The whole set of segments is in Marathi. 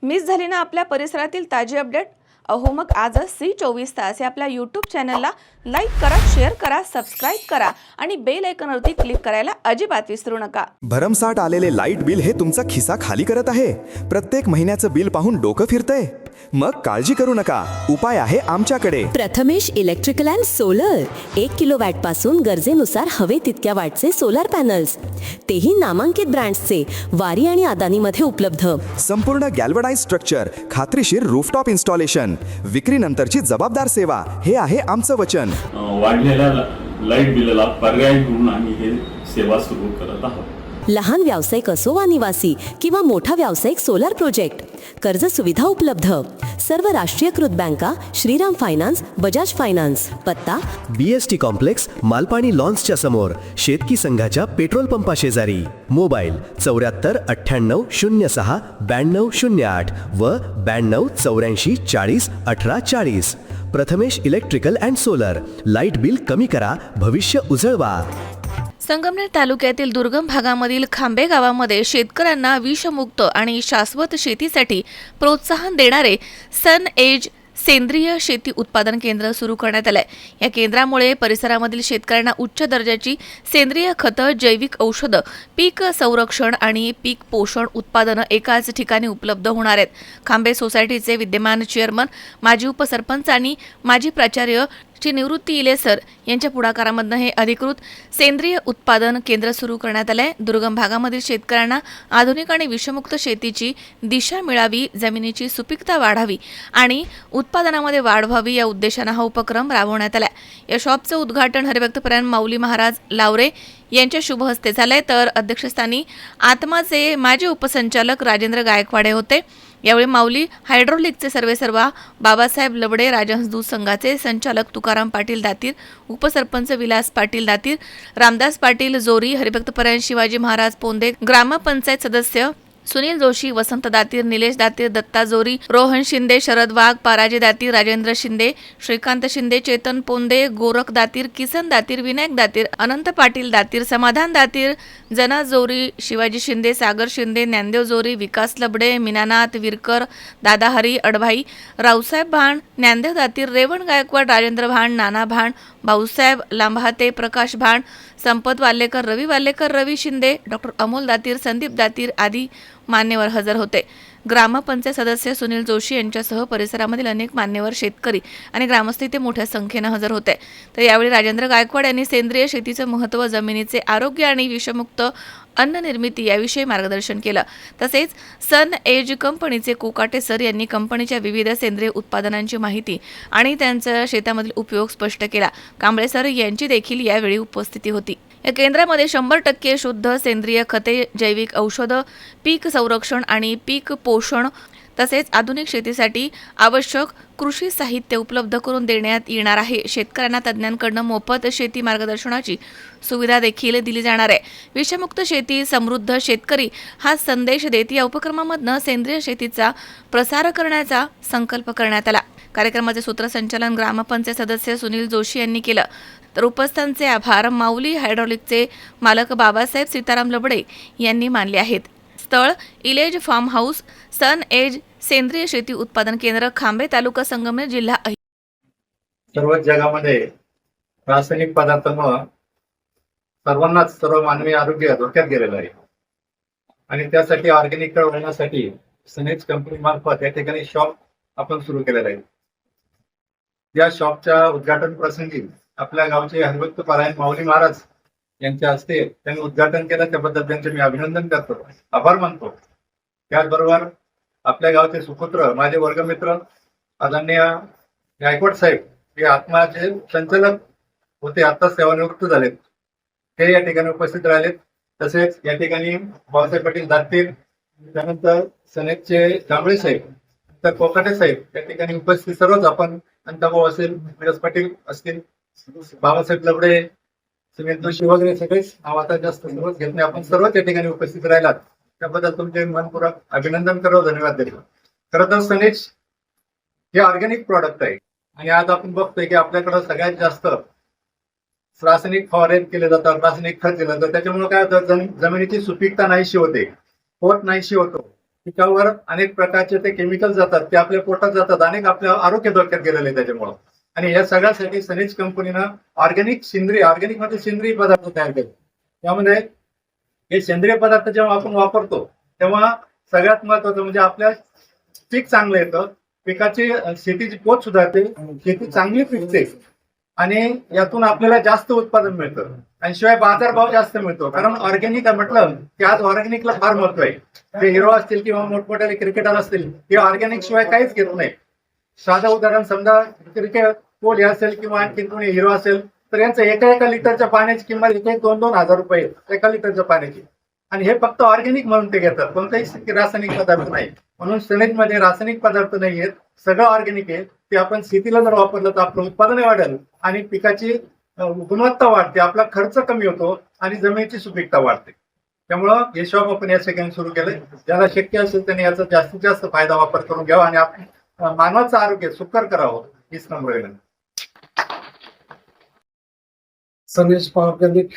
मिस झाली ना आपल्या परिसरातील ताजी अपडेट? अहो मग आजच C24 तास या आपल्या यूट्यूब चॅनलला लाईक करा, शेअर करा, सबस्क्राईब करा आणि बेल आयकॉनवरती क्लिक करायला अजिबात विसरू नका. भरमसाठ आलेले लाईट बिल हे तुमचा खिसा खाली करत आहे. प्रत्येक महिन्याचं बिल पाहून डोकं फिरतंय? मग काळजी करू नका, उपाय आहे आमच्याकडे. Prathamesh electrical and solar 1 kilowatt पासून गरजेनुसार हवे तितक्या वॅटचे सोलर पॅनल्स, तेही नामांकित ब्रँड्सचे, वारी आणि अदानीमध्ये उपलब्ध. संपूर्ण गॅल्वनाइज स्ट्रक्चर, खात्रीशीर रूफटॉप इन्स्टॉलेशन, विक्रीनंतरची जबाबदार सेवा, हे आहे आमचं वचन. वाढलेल्या लाईट बिलाला पर्याय म्हणून आम्ही हे सेवा सुरू करत आहोत. लहान व्यावसायिक असो वा निवासी किंवा मोठा व्यावसायिक सोलर प्रोजेक्ट, कर्ज सुविधा उपलब्ध. सर्व राष्ट्रीयकृत बँका, श्रीराम फायनान्स, बजाज फायनान्स. पत्ता BST कॉम्प्लेक्स, मालपाणी लॉन्सच्या समोर, शेतकी संघाच्या पेट्रोल पंपा शेजारी. मोबाईल 74 98 06 92 08 व 92 84 40 18 40. Prathamesh electrical and solar. Light bill कमी करा, भविष्य उजळवा. संगमनेर तालुक्यातील दुर्गम भागामधील खांबे गावामध्ये शेतकऱ्यांना विषमुक्त आणि शाश्वत शेतीसाठी प्रोत्साहन देणारे सन एज सेंद्रिय शेती उत्पादन केंद्र सुरू करण्यात आलंय. या केंद्रामुळे परिसरामधील शेतकऱ्यांना उच्च दर्जाची सेंद्रिय खतं, जैविक औषधं, पीक संरक्षण आणि पीक पोषण उत्पादनं एकाच ठिकाणी उपलब्ध होणार आहेत. खांबे सोसायटीचे विद्यमान चेअरमन, माजी उपसरपंच आणि माजी प्राचार्य ची निवृत्ती इलेसर यांच्या पुढाकारामधनं हे अधिकृत सेंद्रिय उत्पादन केंद्र सुरू करण्यात आलंय. दुर्गम भागामधील शेतकऱ्यांना आधुनिक आणि विषमुक्त शेतीची दिशा मिळावी, जमिनीची सुपीकता वाढावी आणि उत्पादनामध्ये वाढ व्हावी या उद्देशानं हा उपक्रम राबवण्यात आलाय. या शॉपचं उद्घाटन हरिभक्तपरायण माऊली महाराज लावरे यांच्या शुभ हस्ते झालंय, तर अध्यक्षस्थानी आत्माचे माजी उपसंचालक राजेंद्र गायकवाडे होते. यावेळी माऊली हायड्रोलिकचे सर्वेसर्वा बाबासाहेब लवडे, राजहंस दूध संघाचे संचालक तुकाराम पाटील दातीर, उपसरपंच विलास पाटील दातीर, रामदास पाटील जोरी, हरिभक्तपरायण शिवाजी महाराज पोंदे, ग्रामपंचायत सदस्य सुनील जोशी, वसंत दातीर, निलेश दातीर, दत्ता जोरी, रोहन शिंदे, शरद वाघ, पाराजी दातीर, राजेंद्र शिंदे, श्रीकांत शिंदे, चेतन पोंदे, गोरख दातीर, किसन दातीर, विनायक दातीर, अनंत पाटील दातीर, समाधान दातीर, जना जोरी, शिवाजी शिंदे, सागर शिंदे, ज्ञानदेव जोरी, विकास लबडे, मीनानाथ विरकर, दादा हरी अडभाई, रावसाहेब भाण, ज्ञानदेव दातीर, रेवण गायकवाड, राजेंद्र भाण, नाना भाण, भाऊसाहेब लांबहाते, प्रकाश भाण, संपत वाल्लेकर, रवी शिंदे, डॉक्टर अमोल दातीर, संदीप दातीर आदी मान्यवर हजर होते. ग्रामपंचायत सदस्य सुनील जोशी यांच्यासह परिसरामधील अनेक मान्यवर, शेतकरी आणि ग्रामस्थ इथे मोठ्या संख्येनं हजर होते. तर यावेळी राजेंद्र गायकवाड यांनी सेंद्रिय शेतीचं महत्त्व, जमिनीचे आरोग्य आणि विषमुक्त अन्न निर्मिती याविषयी मार्गदर्शन केलं. तसेच सन एज कंपनीचे कोकाटे सर यांनी कंपनीच्या विविध सेंद्रिय उत्पादनांची माहिती आणि त्यांचा शेतामधील उपयोग स्पष्ट केला. कांबळे सर यांची देखील यावेळी उपस्थिती होती. या केंद्रामध्ये 100% शुद्ध सेंद्रिय खते, जैविक औषधं, पीक संरक्षण आणि पीक पोषण तसेच आधुनिक शेतीसाठी आवश्यक कृषी साहित्य उपलब्ध करून देण्यात येणार आहे. शेतकऱ्यांना तज्ज्ञांकडून मोफत शेती मार्गदर्शनाची सुविधा देखील दिली जाणार आहे. विषमुक्त शेती, समृद्ध शेतकरी हा संदेश देत या उपक्रमामधनं सेंद्रिय शेतीचा प्रसार करण्याचा संकल्प करण्यात आला. कार्यक्रमाचे सूत्रसंचालन ग्रामपंचायत सदस्य सुनील जोशी यांनी केलं. तर उपस्थांचे आभार माऊली हायड्रॉलिकचे मालक बाबासाहेब सीताराम लबडे यांनी मानले आहेत. स्थळ इलेज फार्म हाऊस, सन एज सेंद्रिय शेती उत्पादन केंद्र, खांबे, तालुका संगमनेर, जिल्हा सर्व जगामध्ये रासायनिक पदार्थांमुळे सर्व मानवी आरोग्य धोक्यात गेलेलं आहे आणि त्यासाठी ऑर्गॅनिक होण्यासाठी सनेज कंपनी मार्फत या ठिकाणी शॉप आपण सुरू केलेलं आहे. या शॉपच्या उद्घाटन प्रसंगी आपल्या गावचे हरिभक्तपरायण माऊली महाराज यांच्या हस्ते त्यांनी उद्घाटन केलं. त्याबद्दल त्यांचे मी अभिनंदन करतो, आभार मानतो. त्याचबरोबर आपल्या गावचे सुपुत्र, माझे वर्गमित्र आदरणीय गायकवाड साहेब, हे आत्माचे संचालक होते, आता सेवानिवृत्त झालेत, ते या ठिकाणी उपस्थित राहिलेत. तसेच या ठिकाणी बाबासाहेब पाटील दातीर, त्यानंतर सनेजचे कांबळे साहेब, तर कोकाटे साहेब या ठिकाणी उपस्थित सर्वच आपण, अंताभाऊ असेल, विलास पाटील असतील, बाबासाहेब लबडे, सुनील जोशी वगैरे सगळेच नाव आता जास्त सर्वच घेत नाही, आपण सर्वच या ठिकाणी उपस्थित राहिलात त्याबद्दल तुमचे मनपूर्वक अभिनंदन करतो, धन्यवाद देतो. खरं तर सनेज हे ऑर्गॅनिक प्रॉडक्ट आहे आणि आज आपण बघतोय की आपल्याकडे सगळ्यात जास्त रासायनिक फवारणी केले जातात, रासायनिक खत दिलं जातं. त्याच्यामुळे काय होतं, जमिनीची सुपीकता नाहीशी होते, पोट नाहीशी होतो पिकावर अनेक प्रकारचे ते केमिकल जातात, ते आपल्या पोटात जातात, अनेक आपल्या आरोग्य धोक्यात गेलेले आहे त्याच्यामुळं. आणि या सगळ्यासाठी सनेज कंपनीनं ऑर्गॅनिक मध्ये सेंद्रिय पदार्थ तयार केले. त्यामध्ये हे सेंद्रिय पदार्थ जेव्हा आपण वापरतो तेव्हा सगळ्यात महत्वाचं म्हणजे आपल्या पीक चांगलं येतं, पिकाची शेतीची पोत सुधारते, शेती चांगली पिकते आणि यातून आपल्याला जास्त उत्पादन मिळतं आणि शिवाय बाजारभाव जास्त मिळतो. कारण ऑर्गॅनिक म्हटलं की आज ऑर्गॅनिकला फार महत्व आहे. ते हिरो असतील किंवा मोठमोठे क्रिकेटर असतील, हे ऑर्गॅनिक शिवाय काहीच घेत नाही. साधं उदाहरण समजा क्रिकेट कोहली असेल किंवा आणखी कोणी हिरो असेल तर यांचं एका लिटरच्या पाण्याची किंमत 1-2 हजार रुपये एका लिटरच्या पाण्याची. आणि हे फक्त ऑर्गॅनिक म्हणून ते घेतात, कोणताही रासायनिक पदार्थ नाही. म्हणून सनेज मध्ये रासायनिक पदार्थ नाही आहेत, सगळं ऑर्गॅनिक आहे. ते आपण शेतीला जर वापरलं तर आपलं उत्पादन वाढेल आणि पिकाची गुणवत्ता वाढते, आपला खर्च कमी होतो आणि जमिनीची सुपीकता वाढते. त्यामुळं हे शॉप आपण या ठिकाणी सुरू केलंय. ज्याला शक्य असेल त्याने याचा जास्तीत जास्त फायदा वापर करून घ्यावा आणि आपण मानवाचं आरोग्य सुकर करावं हीच नम्र विनंती. सनेज ऑर्गॅनिक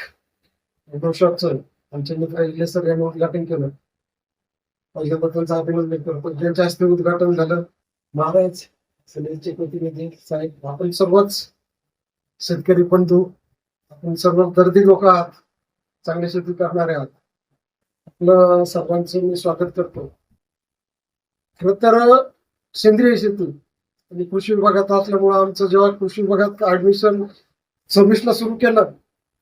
शॉपचं आमचे मित्र इले सर यांनी उद्घाटन केलं. पहिल्याबद्दलचं अभिनंदन करतो. ज्यांच्या हस्ते उद्घाटन झालं, महाराज सनेजचे प्रतिनिधी साहेब, आपण सर्वच शेतकरी बंधू, आपण सर्व दर्दी लोक आहात, चांगली शेती करणारे आहात. आपलं सर्वांचं मी स्वागत करतो. खरं तर सेंद्रिय शेती आणि कृषी विभागात असल्यामुळं आमचं जेव्हा कृषी विभागात ऍडमिशन 26ला सुरू केलं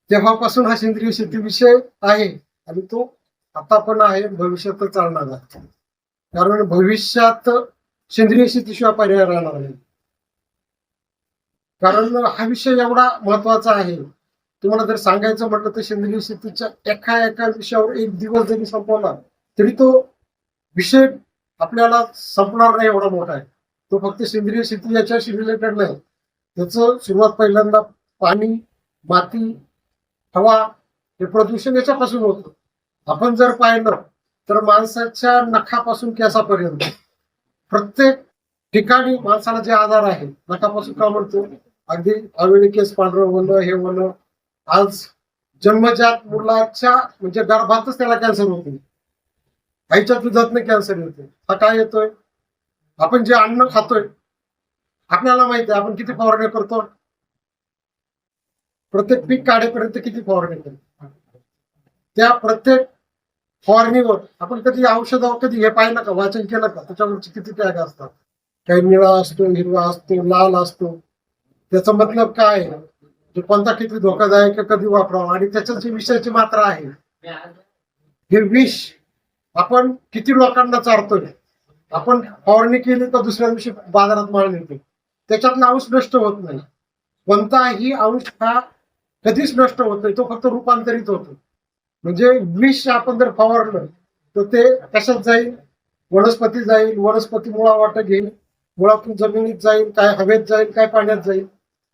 तेव्हापासून हा सेंद्रिय शेती विषय आहे आणि तो आता पण आहे, भविष्यात चालणार आहे. कारण भविष्यात सेंद्रिय शेतीशिवाय पर्याय राहणार नाही. कारण हा विषय एवढा महत्वाचा आहे. तुम्हाला जर सांगायचं म्हटलं तर सेंद्रिय शेतीच्या एका विषयावर एक दिवस जरी संपवला तरी तो विषय आपल्याला संपणार नाही, एवढा मोठा आहे तो. फक्त सेंद्रिय शेती याच्याशी रिलेटेड नाही. त्याचं सुरुवात पहिल्यांदा पाणी, माती, हवा हे प्रदूषण याच्यापासून होतं. आपण जर पाहिलं तर माणसाच्या नखापासून केसापर्यंत प्रत्येक ठिकाणी माणसाला जे आजार आहे, नखापासून का म्हणतो, अगदी अवेळी केस पांढरं होणं, हे होणं. आज जन्मजात मुलाच्या म्हणजे गर्भातच त्याला कॅन्सर होतो, आईच्या दुधातनं कॅन्सर येतो. हा काय येतोय? आपण जे अन्न खातोय, आपल्याला माहिती आहे आपण किती फवारणी करतो, प्रत्येक पीक काढेपर्यंत किती फवारणी करतो. त्या प्रत्येक फवारणीवर आपण कधी औषधावर कधी हे पाहिलं का, वाचन केलं का, त्याच्यावरची किती टॅग असतात. काही निळा असतो, हिरवा असतो, लाल असतो. त्याचा मतलब काय आहे, जो कोणता किती धोकादायक कधी वापरावा आणि त्याच्यात जी विषाची मात्रा आहे, हे विष आपण किती लोकांना चारतोय. आपण फवारणी केली तर दुसऱ्या दिवशी बाजारात माल मिळतो, त्याच्यातला अंश नष्ट होत नाही. कोणताही अंश हा कधीच नष्ट होत नाही, तो फक्त रूपांतरित होतो. म्हणजे विष आपण जर फवारलं तर ते कशात जाईल, वनस्पती जाईल, वनस्पती मुळा वाटा घेईल, मुळातून जमिनीत जाईल, काय हवेत जाईल, काय पाण्यात जाईल,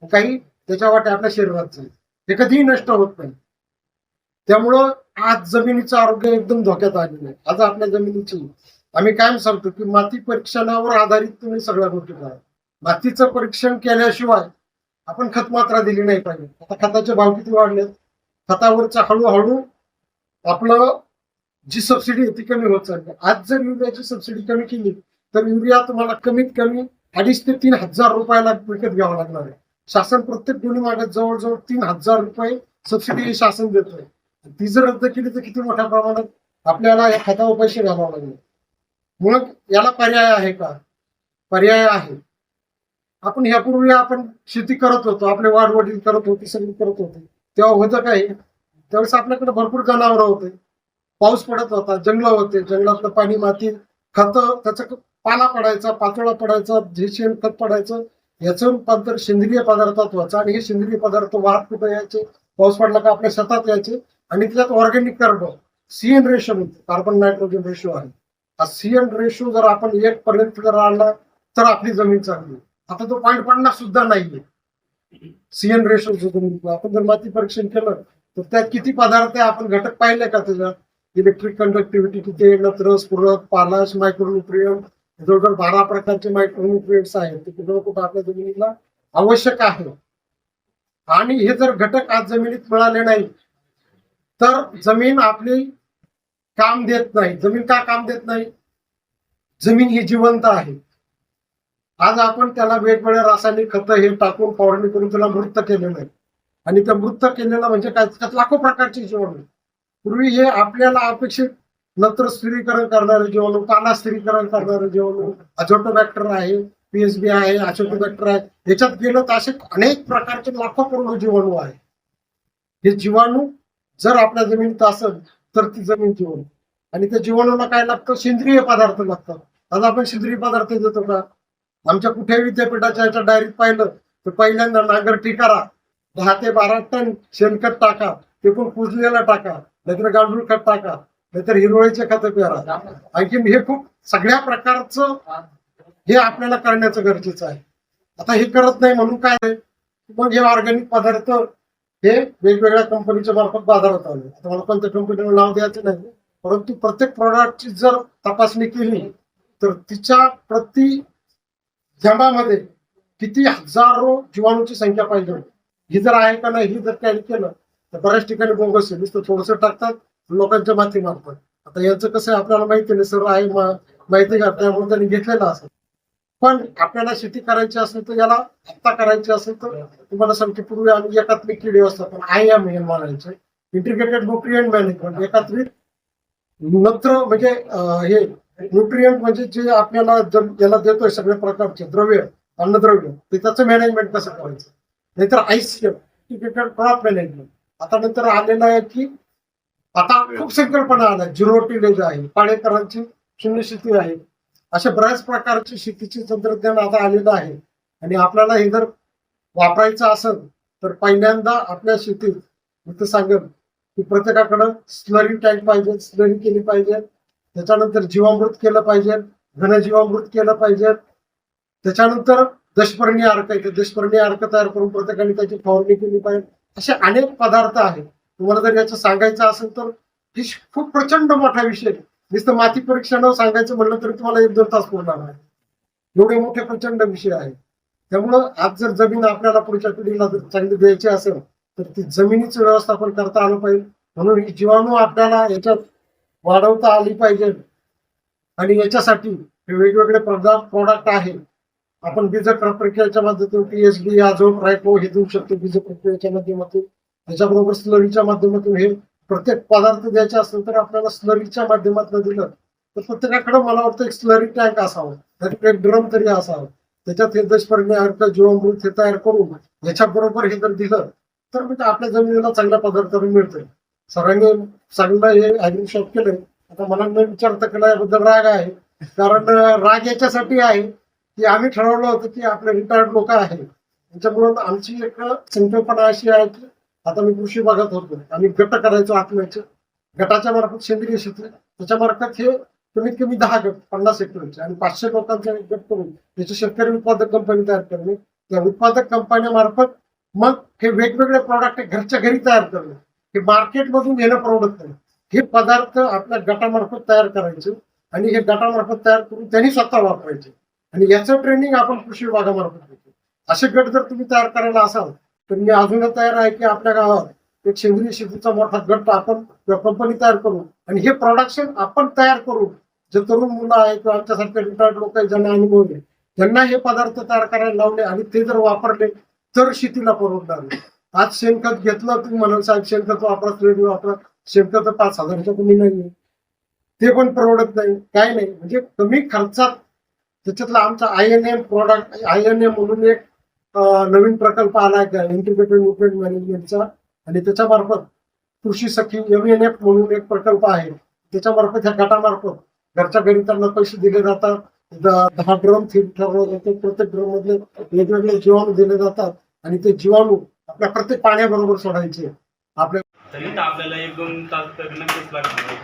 काही त्याच्या वाटे आपल्या शरीरात जाईल. हे कधीही नष्ट होत नाही. त्यामुळं आज जमिनीचं आरोग्य एकदम धोक्यात आलेलं आहे. आज आपल्या जमिनीची आम्ही कायम सांगतो की माती परीक्षणावर आधारित तुम्ही सगळ्या गोष्टी करा. मातीचं परीक्षण केल्याशिवाय आपण खत मात्रा दिली नाही पाहिजे. आता खताचे भाव किती वाढलेत, खतावरचा हळूहळू आपलं जी सबसिडी आहे ती कमी होत चालली. आज जर युरियाची सबसिडी कमी केली तर युरिया तुम्हाला कमीत कमी 2,500 ते 3,000 रुपयाला विकत घ्यावा लागणार आहे. शासन प्रत्येक गुणी मागत जवळजवळ 3,000 रुपये सबसिडी शासन देतोय. ती जर रद्द केली तर किती मोठ्या प्रमाणात आपल्याला या खतावर पैसे घालावे लागले. मग याला पर्याय आहे का? पर्याय आहे. आपण यापूर्वी आपण शेती करत होतो, आपले वाडवडील करत होते, सगळे करत होते. तेव्हा होतं काय, त्यावेळेस आपल्याकडे भरपूर जनावरं होते, पाऊस पडत होता, जंगल होते, जंगलातलं पाणी, माती, खत, त्याचा पाला पडायचा, पाचोळा पडायचा, जे शेणखत पडायचं, याचं रूपांतर सेंद्रिय पदार्थात व्हायचं आणि हे सेंद्रिय पदार्थ वाहत कुठे यायचे, पाऊस पडला का आपल्या शेतात यायचे आणि त्याच्यात ऑर्गॅनिक कार्बन CN रेशो म्हणतो, कार्बन नायट्रोजन रेशो आहे. हा CN रेशो जर आपण 1 पर्यंत जर आणला तर आपली जमीन चांगली. आता तो 0.50 सुद्धा नाहीये CN रेशो. आपण जर माती परीक्षण केलं तर त्यात किती पदार्थ आहे, आपण घटक पाहिले का त्याच्यात, इलेक्ट्रिक कंडक्टिव्हिटी किती, नत्र, स्फुरक, पालाश, मायक्रोन्युट्रियंट, जवळजवळ 12 प्रकारचे मायक्रोन्युट्रियंट्स आहेत. ते कुठं कुठं आपल्या जमिनीला आवश्यक आहे. आणि हे जर घटक आज जमिनीत मिळाले नाही तर जमीन आपली काम देत नाही. जमीन का काम देत नाही? जमीन ही जिवंत आहे. आज आपण त्याला वेगवेगळ्या रासायनिक खतं हे टाकून फवारणी करून त्याला मृत केलेलं आहे. आणि त्या मृत केलेलं म्हणजे काय, त्यात लाखो प्रकारचे जीवाणू. पूर्वी हे आपल्याला अपेक्षित नत्र स्थिरीकरण करणारे जीवाणू, पाना स्थिरीकरण करणारे जीवाणू, अझोटोबॅक्टर आहे, पीएसबी आहे, अझोटोबॅक्टर आहे, याच्यात गेलं तर असे अनेक प्रकारचे लाखो करोडो जीवाणू आहे. हे जीवाणू जर आपल्या जमिनीत असेल तर ती जमीन जीवन. आणि त्या जीवाणूला काय लागतं, सेंद्रिय पदार्थ लागतात. आज आपण सेंद्रिय पदार्थ देतो का? आमच्या कुठे विद्यापीठाच्या याच्या डायरीत पाहिलं तर पहिल्यांदा नांगरटी करा, 10 ते 12 टन शेणखत टाका, ते पण कुजलेलं टाका, नाहीतर गांडूळ खत टाका, नाहीतर हिरवळीचे खत पेरा. आणखी हे खूप सगळ्या प्रकारचं हे आपल्याला करण्याचं गरजेचं आहे. आता हे करत नाही म्हणून काय आहे, मग हे ऑर्गॅनिक पदार्थ हे वेगवेगळ्या कंपनीच्या मार्फत बाजारात आले. आता मला कोणत्या कंपनीला नाव द्यायचं नाही, परंतु प्रत्येक प्रॉडक्टची जर तपासणी केली तर तिच्या प्रति जमामध्ये किती हजारो जीवाणूची संख्या पाहिजे. ही जर आहे का नाही ही जर कॅरी केलं तर बऱ्याच ठिकाणी बोगस आहे, नुसतं थोडंसं टाकतात, लोकांच्या माथी मारतात. आता याचं कसं आहे आपल्याला माहिती नाही, सर्व आहे माहिती का, त्यामुळे त्यांनी घेतलेलं असेल. पण आपल्याला शेती करायची असेल तर याला आत्ता करायची असेल तर तुम्हाला सांगते, पूर्वी आम्ही एकात्मिक कीड व्यवस्थापन IM हे म्हणायचं, इंटिग्रेटेड न्यूट्रिएंट मॅनेजमेंट. एकात्मिक नत्र म्हणजे हे न्यूट्रिएंट म्हणजे जे आपल्याला याला देतोय सगळ्या प्रकारचे द्रव्य, अन्नद्रव्य, ते त्याचं मॅनेजमेंट कसं करायचं. नाहीतर ICM इंटिग्रेटेड क्रॉप मॅनेजमेंट. आता नंतर आलेलं आहे की आता खूप संकल्पना आल्या, झिरो टिलेज आहे, पाणेकरांची शून्य शेती आहे, अशा बऱ्याच प्रकारची शेतीचे तंत्रज्ञान आता आलेलं आहे. आणि आपल्याला हे जर वापरायचं असेल तर पहिल्यांदा आपल्या शेतीत मी तर सांगेन की प्रत्येकाकडं स्लरी टँक पाहिजे, स्लरी केली पाहिजे. त्याच्यानंतर जीवामृत केलं पाहिजे, घनजीवामृत केलं पाहिजे. त्याच्यानंतर दशपर्णी अर्क आहे, दशपर्णी अर्क तयार करून प्रत्येकाने त्याची फवारणी केली पाहिजे. असे अनेक पदार्थ आहेत. तुम्हाला जर याचं सांगायचं असेल तर ही खूप प्रचंड मोठा विषय. नुसतं माती परीक्षणावर सांगायचं म्हणलं तरी तुम्हाला 1-2 तास पुरणार आहे. एवढे मोठे प्रचंड विषय आहे. त्यामुळं आज जर जमीन आपल्याला पुढच्या पिढीला जर चांगली द्यायची असेल तर ती जमिनीचं व्यवस्थापन करता आलं पाहिजे. म्हणून ही जीवाणू आपल्याला याच्यात वाढवता आली पाहिजे. आणि याच्यासाठी वेगवेगळे प्रोडक्ट आहे. आपण बीज प्रक्रियेच्या माध्यमातून PSB, आझोट, रायको हे देऊ शकतो बीज प्रक्रियेच्या माध्यमातून. त्याच्याबरोबर स्लरीच्या माध्यमातून हे प्रत्येक पदार्थ द्यायचे असेल तर आपल्याला स्लरीच्या माध्यमातून दिलं तर प्रत्येकाकडे मला वाटतं एक स्लरी टँक असावं, त्याच्याकडे एक ड्रम तरी असावं. त्याच्यात हे दशपर्णी अर्क, जीवामृत हे तयार करून याच्याबरोबर हे जर दिलं तर म्हणजे आपल्या जमिनीला चांगल्या पदार्थाने मिळतंय. सरांनी चांगलं हे ऍग्री शॉप केलंय. आता मला न विचारता केला याबद्दल राग आहे, कारण राग याच्यासाठी आहे की आम्ही ठरवलं होतं की आपले रिटायर्ड लोक आहेत त्याच्यामुळे आमची एक संकल्पना अशी आहे की आता मी कृषी भागात होतो, आम्ही गट करायचो आत्म्याचे. गटाच्या मार्फत सेंद्रिय शेती, त्याच्या मार्फत हे कमीत कमी 10 गट 50 हेक्टरचे आणि 500 लोकांचा एक गट करून त्याची शेतकरी उत्पादक कंपनी तयार करणे. त्या उत्पादक कंपन्यामार्फत मग हे वेगवेगळे प्रॉडक्ट घरच्या घरी तयार करणे. हे मार्केटमधून घेणं परवडत नाही. हे पदार्थ आपल्या गटामार्फत तयार करायचे आणि हे गटामार्फत तयार करून त्यांनी स्वतः वापरायचे. आणि याचं ट्रेनिंग आपण कृषी विभागामार्फत देतो. असे गट जर तुम्ही तयार करायला असाल तर मी अजून तयार आहे की आपल्या गावात एक सेंद्रिय शेतीचा मोठा गट आपण कंपनी तयार करू आणि हे प्रोडक्शन आपण तयार करू. जे तरुण मुलं आहेत किंवा आमच्यासारखे रिटायर्ड लोक आहेत ज्यांना अनुभव आहे त्यांना हे पदार्थ तयार करायला लावले आणि ते जर वापरले तर शेतीला परवडणार नाही. आज शेणखत घेतलं तुम्ही म्हणाल साहेब शेणखत वापरा, स्लेडी वापरा, शेणखत 5,000च्या कमी नाही, ते पण परवडत नाही. काय नाही म्हणजे कमी खर्चात त्याच्यातला आमचा INM प्रोडक्ट, INM म्हणून एक नवीन प्रकल्प आला आहे इंटिग्रेटेड न्यूट्रिएंट मॅनेजमेंटचा. आणि त्याच्या मार्फत कृषी सखी MNF म्हणून एक प्रकल्प आहे. त्याच्या मार्फत ह्या गटामार्फत घरच्या घरी त्यांना पैसे दिले जातात. 10 ड्रम ठरवलं जाते, प्रत्येक ड्रम मधले वेगवेगळे जीवाणू दिले जातात आणि ते जीवाणू आपल्या प्रत्येक पाण्याबरोबर सोडायचे. आपल्याला 1-2 तास तर नक्कीच लागणार.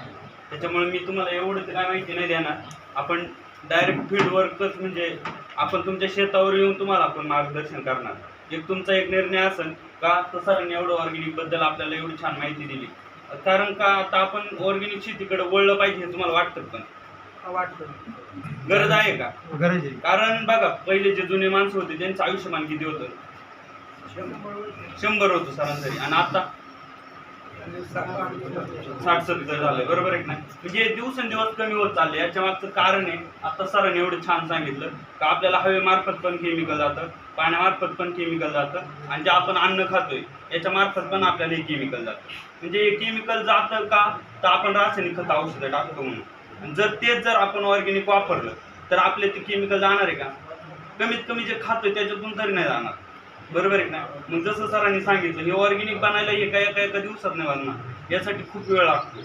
त्याच्यामुळे मी तुम्हाला एवढं काय माहिती नाही देणार. आपण डायरेक्ट फील्ड वर्कच म्हणजे आपण तुमच्या शेतावर येऊन तुम्हाला आपण मार्गदर्शन करणार. एक तुमचा एक निर्णय असेल का तर सरांनी एवढं ऑर्गॅनिक बद्दल आपल्याला एवढी छान माहिती दिली. कारण का आता आपण ऑर्गॅनिक शेतीकडे वळलं पाहिजे हे तुम्हाला वाटतं पण वाटतं गरज आहे का? गरज आहे. कारण बघा पहिले जे जुने माणसं होते त्यांचं आयुष्यमान किती होतं? 100 होतं सरासरी. आणि आता 60-70 झाले, बरोबर आहे की नाही? म्हणजे दिवसेंदिवस कमी होत चालले. याच्या मागचं कारण आहे, आता सरांनी एवढं छान सांगितलं का आपल्याला हवेमार्फत पण केमिकल जातं, पाण्यामार्फत पण केमिकल जातं, आणि जे आपण अन्न खातोय याच्या मार्फत पण आपल्याला हे केमिकल जातं. म्हणजे हे केमिकल जातं का, तर आपण रासायनिक खत औषधं टाकतो म्हणून. आणि तेच जर आपण ऑर्गॅनिक वापरलं तर आपले ते केमिकल जाणार आहे का? कमीत कमी जे खातोय त्याच्यातून तरी नाही जाणार, बरोबर आहे ना? मग जसं सरांनी सांगितलं, हे ऑर्गॅनिक बनायला एका दिवसात नाही बनणार, यासाठी खूप वेळ लागतो.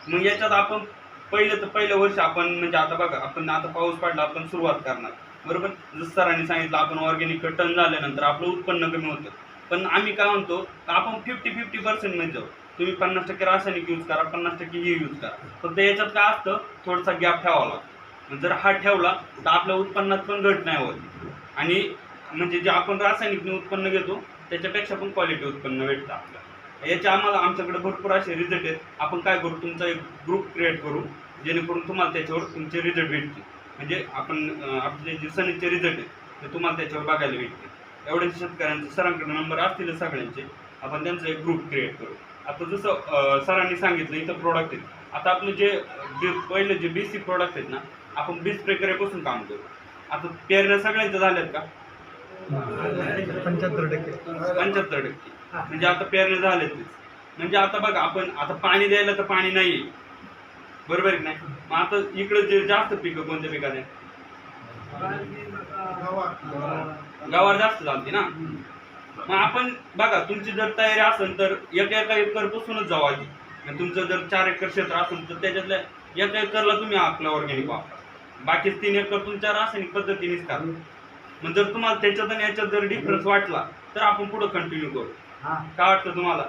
मग याच्यात आपण पहिलं वर्ष आपण, म्हणजे आता बघा, आपण आता पाऊस पडला आपण सुरुवात करणार, बरोबर? जसं सरांनी सांगितलं, आपण ऑर्गॅनिक टन झाल्यानंतर आपलं उत्पन्न कमी होतं. पण आम्ही काय म्हणतो, आपण 50-50% मध्ये जाऊ. तुम्ही 50% रासायनिक यूज करा, 50% हे यूज करा. फक्त याच्यात काय असतं, थोडासा गॅप ठेवावा लागतो. जर हा ठेवला तर आपल्या उत्पन्नात पण घट नाही होत, आणि म्हणजे जे आपण रासायनिक उत्पन्न घेतो त्याच्यापेक्षा पण क्वालिटी उत्पन्न भेटतं आपल्याला. याचे आमच्याकडे भरपूर असे रिझल्ट आहेत. आपण काय करू, तुमचा एक ग्रुप क्रिएट करू, जेणेकरून तुम्हाला त्याच्यावर तुमचे रिझल्ट भेटतील. म्हणजे आपले जे सनीचे रिझल्ट आहेत ते तुम्हाला त्याच्यावर बघायला भेटतील. एवढे शेतकऱ्यांचे सरांकडे नंबर असतील सगळ्यांचे, आपण त्यांचा एक ग्रुप क्रिएट करू. आता जसं सरांनी सांगितलं, इथं प्रोडक्ट आहेत. आता आपलं जे पहिले जे बेसिक प्रोडक्ट आहेत ना, आपण बीज प्रक्रियेपासून काम करू. आता पेरण्या सगळ्यांच्या झाल्यात का? 75%. म्हणजे आता पेरण्या झाल्यात. म्हणजे आता बघा, आपण आता पाणी द्यायला तर पाणी नाही, बरोबर आहे की नाही? मग आता इकडे जे जास्त पिकं कोणत्या पिकाने, गवार जास्त चालते ना. मग आपण बघा, तुमची जर तयारी असेल तर एका एकर पासूनच जाऊ आधी. तुमचं जर 4 एकर क्षेत्र असेल तर त्याच्यातल्या एका एकरला तुम्ही आपलं ऑर्गॅनिक वापरा, बाकी 3 एकर तुमच्या रासायनिक पद्धतीनेच करा. मग जर तुम्हाला त्याच्यात आणि याच्यात जर डिफरन्स वाटला तर आपण पुढे कंटिन्यू करू. काय वाटतं तुम्हाला?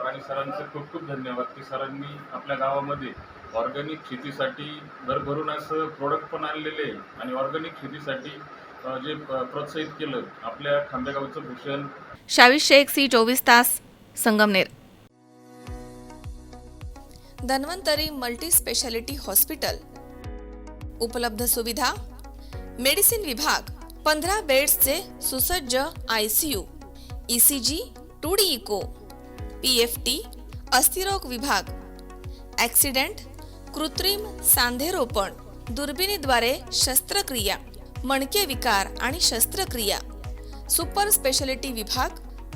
आणि सरांचे खूप खूप धन्यवाद की सरांनी आपल्या गावामध्ये ऑर्गॅनिक शेतीसाठी भरभरून असं प्रोडक्ट पण आणलेले आहे, आणि ऑर्गॅनिक शेतीसाठी जे प्रोत्साहित केलं आपल्या खांबेगावचं भूषण. शावीर शेख, सी 24 तास, Sangamner. Dhanvantari multi speciality hospital. उपलब्ध सुविधा: मेडिसिन विभाग, 15 बेड्सचे सुसज्ज ICU, ECG, 2D echo, PFT, अस्थिरोग विभाग, ॲक्सिडेंट, कृत्रिम सांधेरोपण, दुर्बिणीद्वारे शस्त्रक्रिया, मणके विकार आणि शस्त्रक्रिया, सुपर स्पेशालिटी विभाग,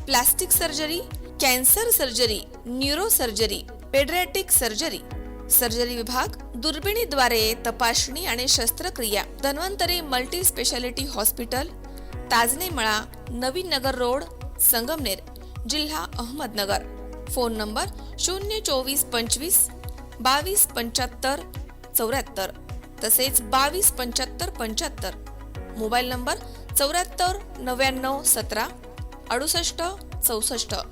plastic surgery, cancer surgery, neuro surgery, paediatric surgery, surgery विभाग, दुर्बिणीद्वारे तपासणी आणि शस्त्रक्रिया. Dhanvantari multi speciality hospital, Tajne मळा, नवीन नगर रोड, संगमनेर, जिल्हा अहमदनगर. फोन नंबर 02425 22 75 74, तसेच 22 75 75. Mobile number 74 99 17 68 64.